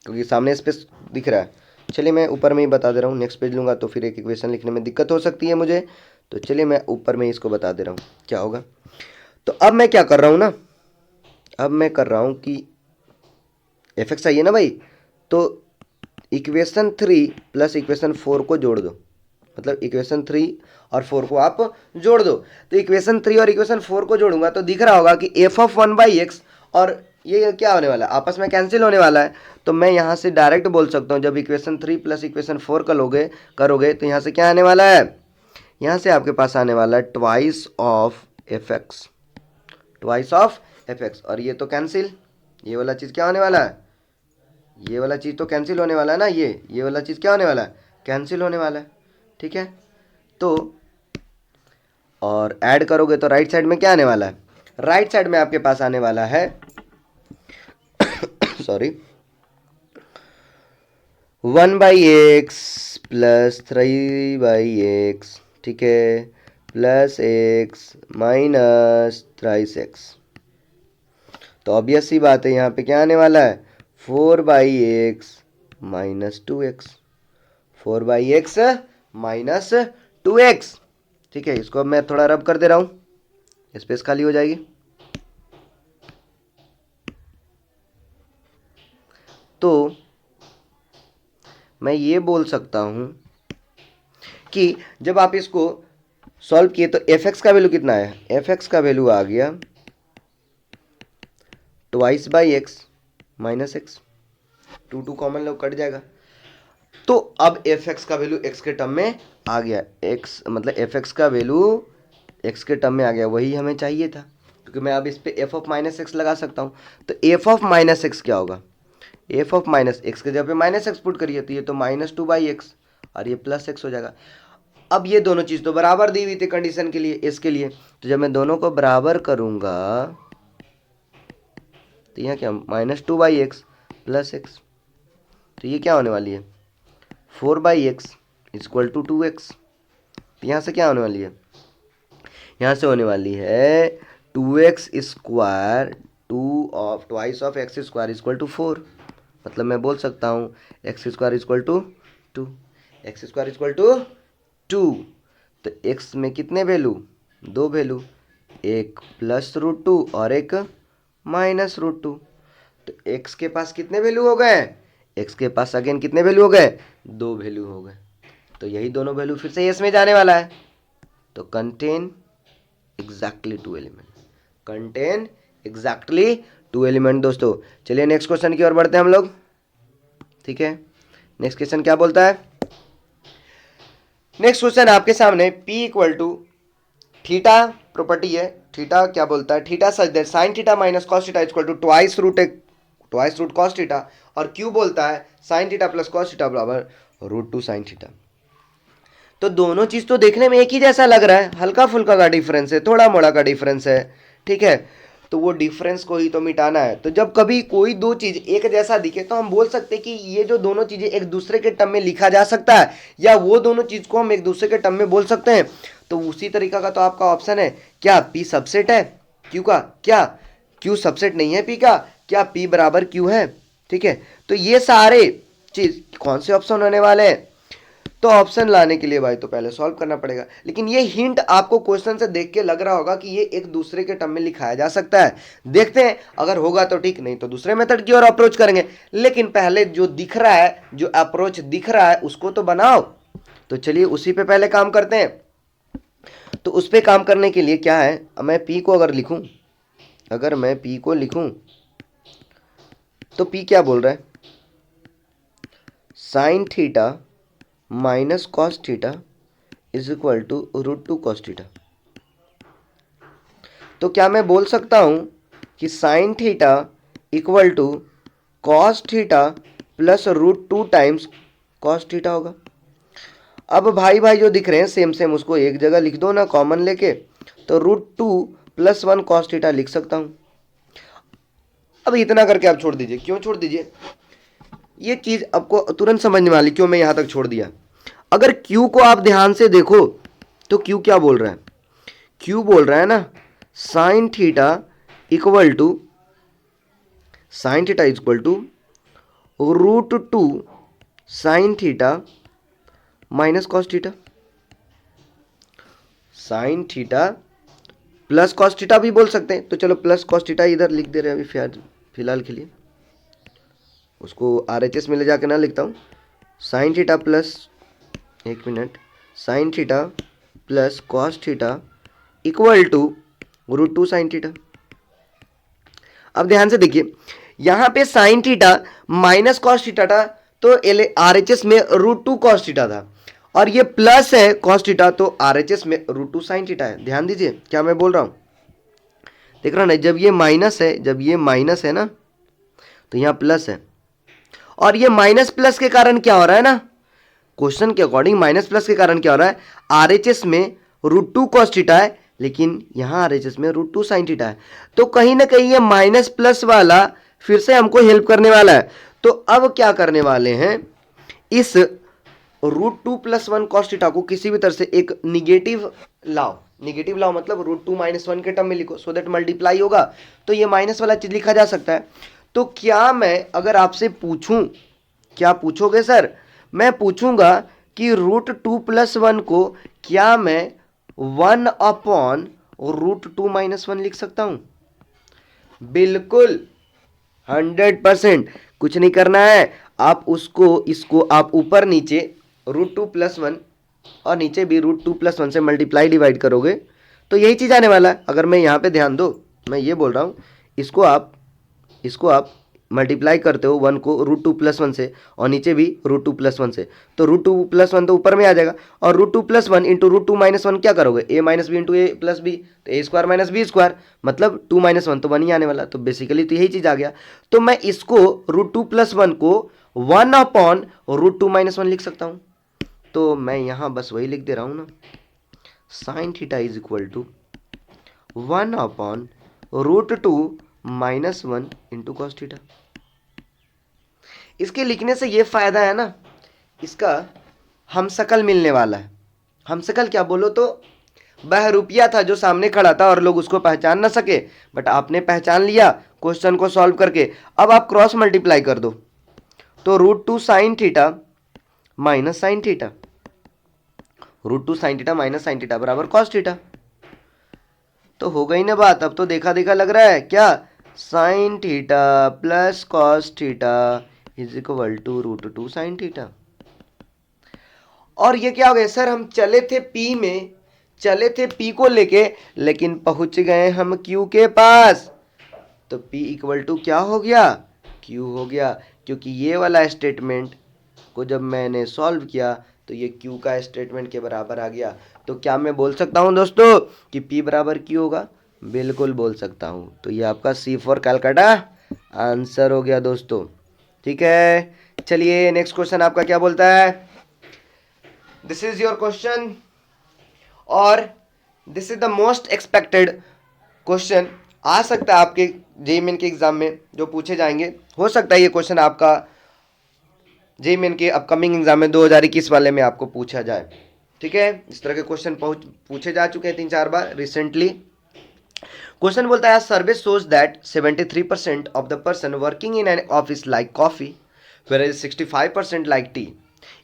क्योंकि सामने स्पेस दिख रहा है। चलिए मैं ऊपर में ही बता दे रहा हूँ, नेक्स्ट पेज लूँगा तो फिर एक इक्वेशन लिखने में दिक्कत हो सकती है मुझे। तो चलिए मैं ऊपर में इसको बता दे रहा हूँ क्या होगा। तो अब मैं क्या कर रहा हूँ ना, अब मैं कर रहा हूँ कि f(x) चाहिए ना भाई, तो इक्वेशन 3 प्लस इक्वेशन 4 को जोड़ दो, मतलब इक्वेशन 3 और 4 को आप जोड़ दो। तो इक्वेशन 3 और इक्वेशन 4 को जोड़ूंगा तो दिख रहा होगा कि f(1/x) और ये क्या होने वाला है, आपस में कैंसिल होने वाला है। तो मैं यहाँ से डायरेक्ट बोल सकता हूँ, जब इक्वेशन 3 प्लस इक्वेशन 4 करोगे तो यहाँ से क्या आने वाला है, यहाँ से आपके पास आने वाला है twice of f(x), twice of f(x), और ये तो कैंसिल, ये वाला चीज़ क्या होने वाला है, ये वाला चीज़ तो कैंसिल होने वाला है ना, ये वाला चीज़ क्या होने वाला है, कैंसिल होने वाला है, ठीक है। तो और ऐड करोगे तो राइट साइड में क्या आने वाला है, राइट साइड में आपके पास आने वाला है सॉरी 1/x प्लस 3/x, ठीक है, plus x minus thrice x. तो ऑब्वियस सी बात है यहाँ पे क्या आने वाला है, 4/x minus 2x, 4/x minus 2x, ठीक है। इसको अब मैं थोड़ा रब कर दे रहा हूँ, स्पेस खाली हो जाएगी। तो मैं ये बोल सकता हूँ कि जब आप इसको सॉल्व किए तो f(x) का वैल्यू कितना है, f(x) का वैल्यू आ गया twice by x minus x, 2 common low cut जाएगा। तो अब f(x) का वैल्यू x के टर्म में आ गया, x मतलब f(x) का वैल्यू x के टर्म में आ गया, वही हमें चाहिए था, क्योंकि मैं अब इस पे f(-x) लगा सकता हूँ। तो f(-x) क्या होगा, f(-x) के जब पे -x पुट करिए तो ये तो -2/x और ये +x हो जाएगा। अब ये दोनों चीज़ तो बराबर दी हुई थी कंडीशन के लिए, इसके लिए, तो जब मैं दोनों को बराबर करूँगा तो यहाँ क्या -2/x + x, तो ये क्या होने वाली है 4/x = 2x। तो यहाँ से क्या होने वाली है, यहाँ से होने वाली है 2x square, twice of x square = 4। मतलब मैं बोल सकता हूँ x स्क्वायर = 2, x स्क्वायर = 2। तो x में कितने वैल्यू, 2 वैल्यू, एक +√2 और एक -√2। तो x के पास कितने वैल्यू हो गए, x के पास अगेन कितने वैल्यू हो गए, 2 वैल्यू हो गए। तो यही दोनों वैल्यू फिर से s में जाने वाला है। तो contain exactly 2 element, contain exactly 2 element. दोस्तों चलिए नेक्स्ट क्वेश्चन की ओर बढ़ते हैं हम लोग, ठीक है। नेक्स्ट क्वेश्चन क्या बोलता है, नेक्स्ट क्वेश्चन आपके सामने p = थीटा प्रॉपर्टी है, थीटा क्या बोलता है, theta such that sin theta minus cos theta = twice root cos theta, और q बोलता है sin theta plus cos theta बराबर √2 sin थीटा। तो दोनों चीज तो देखने में एक ही जैसा लग रहा है, हल्का फुल्का का डिफरेंस है, थोड़ा मोड़ा का डिफरेंस है, ठीक है। तो वो डिफरेंस को ही तो मिटाना है। तो जब कभी कोई दो चीज एक जैसा दिखे तो हम बोल सकते हैं कि ये जो दोनों चीजें एक दूसरे के टर्म में लिखा जा सकता है, या वो दोनों चीज को हम एक दूसरे के टर्म में बोल सकते हैं। तो उसी तरीका का तो आपका ऑप्शन है, क्या पी सबसेट है क्यू का, क्या क्यू सबसेट नहीं है पी का, क्या पी बराबर क्यू है, ठीक है। तो ये सारे चीज कौन से ऑप्शन होने वाले हैं, तो ऑप्शन लाने के लिए भाई तो पहले सॉल्व करना पड़ेगा। लेकिन ये हिंट आपको क्वेश्चन से देख के लग रहा होगा कि ये एक दूसरे के टर्म में लिखाया जा सकता है। देखते हैं, अगर होगा तो ठीक, नहीं तो दूसरे मेथड की ओर अप्रोच करेंगे। लेकिन पहले जो दिख रहा है, जो अप्रोच दिख रहा है उसको तो बनाओ। तो चलिए उसी पे पहले काम करते हैं। तो उस पे काम करने के लिए क्या है, मैं पी को अगर लिखूं, अगर मैं पी को लिखूं तो पी क्या बोल रहा है, sine theta minus cos theta is equal to √2 cos theta. तो क्या मैं बोल सकता हूं कि sine theta equal to cos theta plus √2 times cos theta होगा। अब भाई भाई जो दिख रहे हैं सेम सेम, उसको एक जगह लिख दो ना कॉमन लेके, तो √2 + 1 कॉस थीटा लिख सकता हूं। अब इतना करके आप छोड़ दीजिए। क्यों छोड़ दीजिए, ये चीज आपको तुरंत समझने वाली, क्यों मैं यहां तक छोड़ दिया। अगर Q को आप ध्यान से देखो तो Q क्या बोल रहा है, Q बोल रहा है ना sine theta equal to √2 sine theta minus cos theta. Sine theta plus cos theta भी बोल सकते हैं, तो चलो प्लस कॉस थीटा इधर लिख दे रहे हैं अभी फिलहाल के लिए, उसको RHS में ले जाके ना लिखता हूँ। साइन थीटा प्लस, एक minute, sine theta plus cos theta equal to √2 sine theta. अब ध्यान से देखिए, यहां पे sine theta minus cos theta था, तो RHS में √2 कॉस थीटा था, और ये प्लस है कॉस थीटा, तो RHS में √2 साइन थीटा है। ध्यान दीजिए क्या मैं बोल रहा हूं, देख रहा ना, जब ये माइनस है, जब ये माइनस है ना, तो यहां प्लस है, और ये माइनस प्लस के कारण क्या हो रहा है ना, क्वेश्चन के अकॉर्डिंग माइनस प्लस के कारण क्या हो रहा है, RHS में √2 कॉस थीटा है, लेकिन यहां RHS में √2 साइन थीटा है। तो कहीं ना कहीं ये माइनस प्लस वाला फिर से हमको हेल्प करने वाला है। तो अब क्या करने वाले हैं, इस √2 + 1 कॉस थीटा को किसी भी तरह से एक निगेटिव लाओ, निगेटिव लाओ मतलब √2 - 1 के टर्म में लिखो, सो दैट मल्टीप्लाई होगा, तो ये माइनस वाला चीज लिखा जा सकता है। तो क्या मैं अगर आपसे पूछूं, क्या पूछोगे सर, मैं पूछूंगा कि √2 + 1 को क्या मैं 1/√2 - 1 लिख सकता हूं? बिल्कुल 100%, कुछ नहीं करना है, आप इसको आप ऊपर नीचे √2 + 1 और नीचे भी √2 + 1 से मल्टीप्लाई डिवाइड करोगे तो यही चीज आने वाला है। अगर मैं यहाँ पे ध्यान दो, मैं ये बोल रहा हूँ, इसको आप मल्टीप्लाई करते हो 1 को √2 + 1 से, और नीचे भी √2 + 1 से, तो √2 + 1 तो ऊपर में आ जाएगा, और √2 + 1 × √2 - 1 क्या करोगे, a - b × a + b, तो a² - b², मतलब 2 - 1 तो 1 ही आने वाला। तो बेसिकली तो यही चीज आ गया। तो मैं इसको √2 + 1 को 1/√2 - 1 लिख सकता हूँ। तो मैं यहाँ बस वही लिख दे रहा हूँ ना, sine theta is equal to 1/√2 - 1 × cos theta. इसके लिखने से ये फायदा है ना, इसका हमशक्ल मिलने वाला है। हमशक्ल क्या बोलो तो बहरूपिया था जो सामने खड़ा था और लोग उसको पहचान ना सके, बट आपने पहचान लिया क्वेश्चन को सॉल्व करके। अब आप क्रॉस मल्टीप्लाई कर दो, तो √2 sine theta minus sine theta, √2 sine theta minus sine theta बराबर कॉस थीटा। तो हो गई ना बात, अब तो देखा देखा लग रहा है क्या, sine theta plus cos theta is equal to √2 sine theta. और ये क्या हो गया सर, हम चले थे P में, चले थे P को लेके, लेकिन पहुंच गए हम Q के पास, तो P इक्वल टू क्या हो गया, Q हो गया, क्योंकि ये वाला स्टेटमेंट को जब मैंने सॉल्व किया तो ये Q का स्टेटमेंट के बराबर आ गया। तो क्या मैं बोल सकता हूं दोस्तों कि P बराबर Q होगा, बिल्कुल बोल सकता हूं। तो ये आपका C फॉर कैलकाटा आंसर हो गया दोस्तों, ठीक है। चलिए नेक्स्ट क्वेश्चन आपका क्या बोलता है, दिस इज योर क्वेश्चन और this is the most expected question. आ सकता है आपके जेईई मेन के एग्जाम में जो पूछे जाएंगे, हो सकता है ये क्वेश्चन आपका जेईई मेन के अपकमिंग एग्जाम में 2021 वाले में आपको पूछा जाए। ठीक है, इस तरह के क्वेश्चन पूछे जा चुके हैं 3-4 बार रिसेंटली। क्वेश्चन बोलता है survey shows that 73% of the person working in an office like coffee whereas 65% like tea.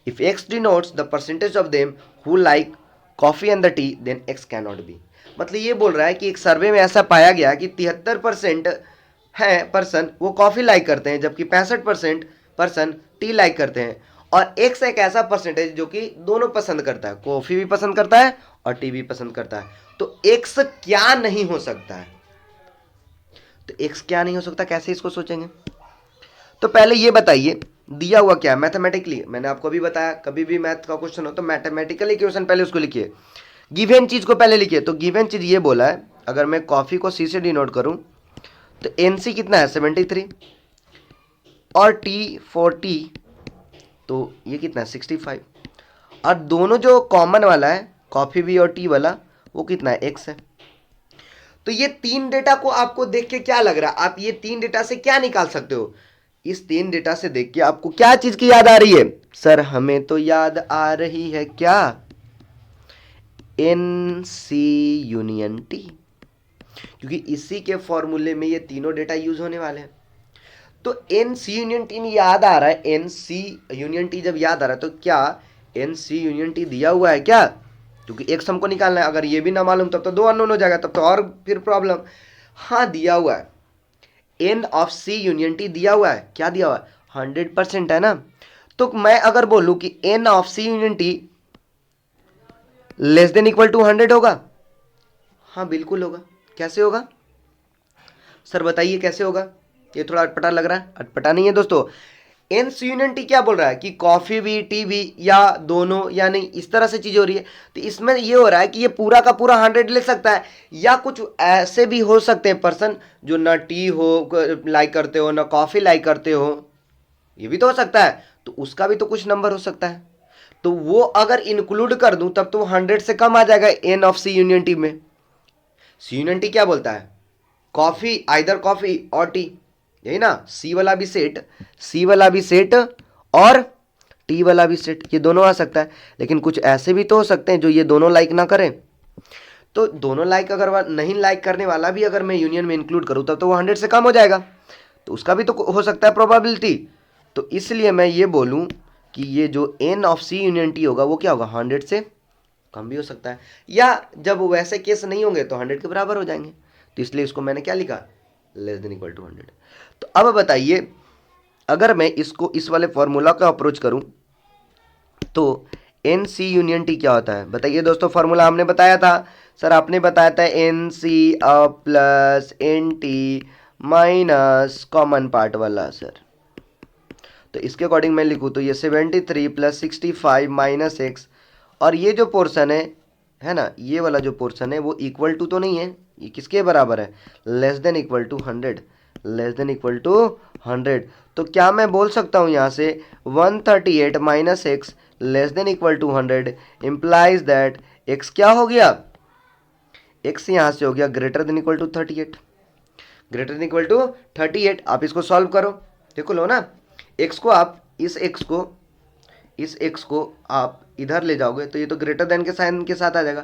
If X denotes the percentage of them who like coffee and the tea, then X cannot be. मतलब ये बोल रहा है कि एक सर्वे में ऐसा पाया गया कि 73% है पर्सन वो कॉफ़ी लाइक करते हैं, जबकि 65% पर्सन टी लाइक करते हैं, और X एक ऐसा परसेंटेज जो कि दोनों पसंद करता है, कॉफ़ी भी पसंद करता है और टी भी पसंद करता है। तो X क्या नहीं हो सकता है? तो X क्या नहीं हो सकता, कैसे इसको सोचेंगे? तो पहले ये बताइए दिया हुआ क्या है मैथमेटिकली। मैंने आपको अभी बताया कभी भी मैथ का क्वेश्चन हो तो मैथमेटिकली क्वेश्चन पहले उसको लिखिए, गिवन चीज को पहले लिखिए। तो गिवन चीज ये बोला है, अगर मैं कॉफी को सी से डिनोट करूं तो एनसी कितना है 73 और टी 40, तो ये कितना है 65, और दोनों जो कॉमन वाला है कॉफी भी और टी वाला वो कितना है एक्स है। तो ये तीन डेटा को आपको देख के क्या लग रहा है, आप ये तीन डेटा से क्या निकाल सकते हो? इस तीन डेटा से देख के आपको क्या चीज की याद आ रही है? सर हमें तो याद आ रही है क्या, एन सी यूनियन टी, क्योंकि इसी के फॉर्मूले में ये तीनों डेटा यूज होने वाले हैं। तो एन सी यूनियन टी याद आ रहा है, एन सी यूनियन टी जब याद आ रहा है तो क्या एन सी यूनियन टी दिया हुआ है क्या? क्योंकि एक हमको निकालना है, अगर ये भी ना मालूम तब तो दो अननोन हो जाएगा, तब तो और फिर प्रॉब्लम। हाँ दिया हुआ है, N of C union T दिया हुआ है। क्या दिया हुआ है? 100% है ना। तो मैं अगर बोलूं कि N of C union T less than equal to 100 होगा? हाँ बिल्कुल होगा। कैसे होगा सर बताइए कैसे होगा? ये थोड़ा अटपटा लग रहा है, अटपटा नहीं है दोस्तों। एन सी यूनियन टी क्या बोल रहा है कि कॉफी भी टी भी या दोनों, यानी इस तरह से चीज हो रही है। तो इसमें ये हो रहा है कि ये पूरा का पूरा 100 ले सकता है, या कुछ ऐसे भी हो सकते हैं पर्सन जो ना टी हो लाइक करते हो ना कॉफी लाइक करते हो, ये भी तो हो सकता है। तो उसका भी तो कुछ नंबर हो सकता है, तो वो अगर इंक्लूड कर दूं तब तो 100 से कम आ जाएगा N of C union T में। सी यूनियन टी क्या बोलता है? कॉफी, आइदर कॉफी और टी, यही ना। सी वाला भी सेट, सी वाला भी सेट और टी वाला भी सेट, ये दोनों आ सकता है। लेकिन कुछ ऐसे भी तो हो सकते हैं जो ये दोनों लाइक ना करें। तो दोनों लाइक अगर नहीं लाइक करने वाला भी अगर मैं यूनियन में इंक्लूड करूं तब तो वो 100 से कम हो जाएगा, तो उसका भी तो हो सकता है प्रोबेबिलिटी। तो इसलिए मैं ये बोलूं कि ये जो N of C union T होगा वो क्या होगा, 100 से कम भी हो सकता है, या जब वैसे केस नहीं होंगे तो 100 के बराबर हो जाएंगे। तो इसलिए इसको मैंने क्या लिखा, लेस देन इक्वल टू 100। तो अब बताइए अगर मैं इसको इस वाले फॉर्मूला का अप्रोच करूं तो एन सी यूनियन टी क्या होता है बताइए दोस्तों। फॉर्मूला हमने बताया था सर, आपने बताया था N C plus N T minus common part वाला सर। तो इसके अकॉर्डिंग मैं लिखूँ तो ये 73 प्लस 65 माइनस एक्स, और ये जो पोर्शन है ना, ये वाला जो पोर्शन है वो इक्वल टू तो नहीं है, ये किसके बराबर है, less than equal to 100, less than equal to 100। तो क्या मैं बोल सकता हूँ यहाँ से 138 minus x less than equal to 100 implies that x क्या हो गया, एक्स यहाँ से हो गया greater than equal to 38, greater than equal to 38। आप इसको सॉल्व करो, देखो लो ना, एक्स को आप इस एक्स को आप इधर ले जाओगे तो ये तो ग्रेटर देन के साइन के साथ आ जाएगा,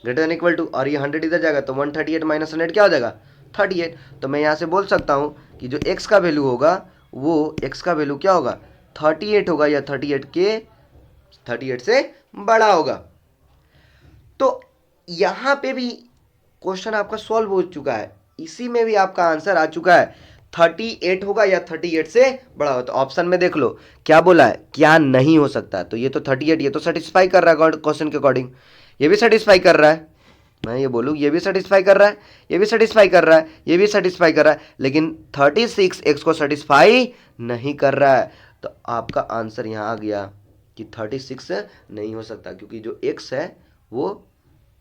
ग्रेटर देन इक्वल टू, और ये 100 इधर जाएगा तो 138 माइनस 100 क्या हो जाएगा 38। तो मैं यहाँ से बोल सकता हूँ कि जो x का वैल्यू होगा वो x का वैल्यू क्या होगा 38 होगा, या 38 से बड़ा होगा। तो यहाँ पे भी क्वेश्चन आपका सॉल्व हो चुका है, इसी में भी आपका आंसर आ चुका है 38 होगा या 38 से बड़ा होगा। तो ऑप्शन में देख लो क्या बोला है, क्या नहीं हो सकता। तो ये तो 38, ये तो सेटिस्फाई कर रहा है क्वेश्चन के अकॉर्डिंग, ये भी सेटिस्फाई कर रहा है, मैं ये बोलूँ ये भी सेटिस्फाई कर रहा है, ये भी सेटिस्फाई कर रहा है, ये भी सेटिस्फाई कर रहा है, लेकिन 36 एक्स को सेटिस्फाई नहीं कर रहा है। तो आपका आंसर यहाँ आ गया कि 36 नहीं हो सकता, क्योंकि जो एक्स है वो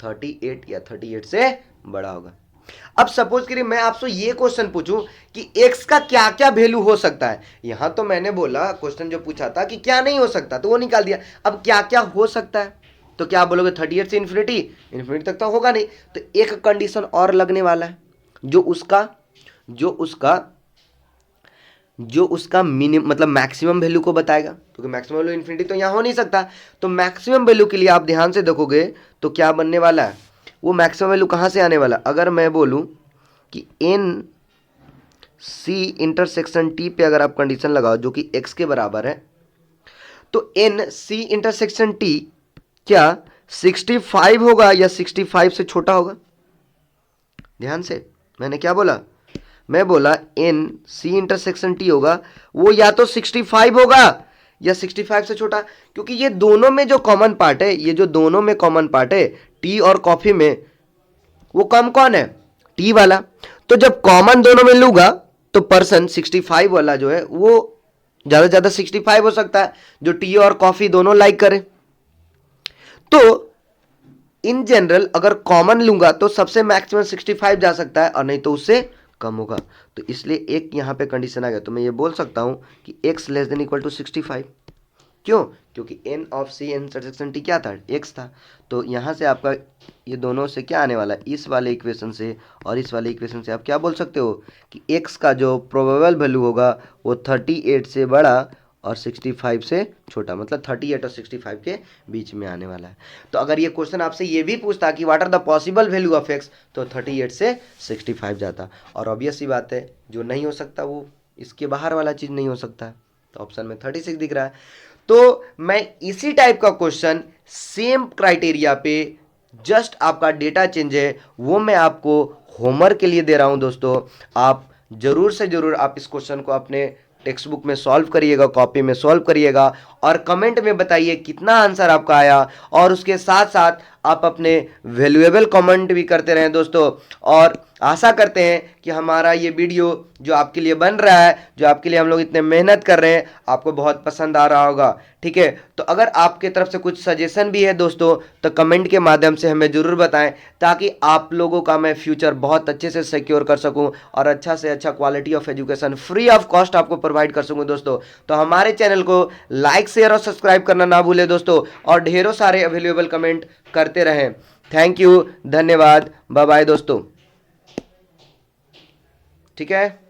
38 या 38 से बड़ा होगा। अब सपोज करिए मैं आपसे ये क्वेश्चन पूछूं कि x का क्या क्या वैल्यू हो सकता है। यहां तो मैंने बोला क्वेश्चन जो पूछा था कि क्या नहीं हो सकता, तो वो निकाल दिया। अब क्या क्या हो सकता है तो क्या आप बोलोगे 38 से इन्फिनिटी? इन्फिनिटी तक तो होगा नहीं। तो एक कंडीशन और लगने वाला है जो उसका मिनिमम मतलब मैक्सिमम वैल्यू को बताएगा, क्योंकि मैक्सिमम वैल्यू इन्फिनिटी तो यहाँ हो नहीं सकता। तो मैक्सिमम वैल्यू के लिए आप ध्यान से देखोगे तो क्या बनने वाला है, वो मैक्सिमम वैल्यू कहाँ से आने वाला। अगर मैं बोलूँ कि एन सी इंटरसेक्शन टी पे अगर आप कंडीशन लगाओ जो कि एक्स के बराबर है, तो एन सी इंटरसेक्शन टी क्या 65 होगा या 65 से छोटा होगा? ध्यान से, मैंने क्या बोला, मैं बोला एन सी इंटरसेक्शन टी होगा, वो या तो 65 होगा या 65 से छोटा, क्योंकि ये दोनों में जो कॉमन पार्ट है, ये जो दोनों में कॉमन पार्ट है टी और कॉफी में, वो कम कौन है? टी वाला। तो जब कॉमन दोनों में लूंगा तो पर्सन 65 वाला जो है वो ज्यादा से ज्यादा 65 हो सकता है, जो टी और कॉफी दोनों लाइक करे। तो इन जनरल अगर कॉमन लूंगा तो सबसे मैक्सिमम 65 जा सकता है और नहीं तो उससे कम होगा। तो इसलिए एक यहां पे कंडीशन आ गया, तो मैं ये बोल सकता हूं कि x less than equal to 65। क्यों? क्योंकि n of C intersection T क्या था? x था। तो यहां से आपका ये दोनों से क्या आने वाला है, इस वाले इक्वेशन से और इस वाले इक्वेशन से आप क्या बोल सकते हो कि x का जो प्रोबेबल वैल्यू होगा वो 38 से बड़ा और 65 से छोटा, मतलब 38 और 65 के बीच में आने वाला है। तो अगर ये क्वेश्चन आपसे ये भी पूछता कि what are the possible value of x, तो 38 से 65 जाता। और ऑब्वियस सी बात है, जो नहीं हो सकता वो इसके बाहर वाला चीज़ नहीं हो सकता है। तो ऑप्शन में 36 दिख रहा है। तो मैं इसी टाइप का क्वेश्चन सेम क्राइटेरिया पे, जस्ट आपका डेटा चेंज है, वो मैं आपको होमवर्क के लिए दे रहा हूं दोस्तों। आप जरूर से जरूर आप इस क्वेश्चन को अपने टेक्स्ट बुक में सॉल्व करिएगा, कॉपी में सॉल्व करिएगा और कमेंट में बताइए कितना आंसर आपका आया। और उसके साथ साथ आप अपने वैल्यूएबल कमेंट भी करते रहें दोस्तों। और आशा करते हैं कि हमारा ये वीडियो जो आपके लिए बन रहा है, जो आपके लिए हम लोग इतने मेहनत कर रहे हैं, आपको बहुत पसंद आ रहा होगा। ठीक है, तो अगर आपके तरफ से कुछ सजेशन भी है दोस्तों तो कमेंट के माध्यम से हमें ज़रूर बताएं, ताकि आप लोगों का मैं फ्यूचर बहुत अच्छे से सिक्योर कर सकूं और अच्छा से अच्छा quality of education free of cost आपको प्रोवाइड कर सकूं दोस्तों। तो हमारे चैनल को लाइक शेयर और सब्सक्राइब करना ना भूलें दोस्तों, और ढेरों सारे अवेलेबल कमेंट करते रहें। थैंक यू, धन्यवाद, बाय बाय दोस्तों। ठीक है।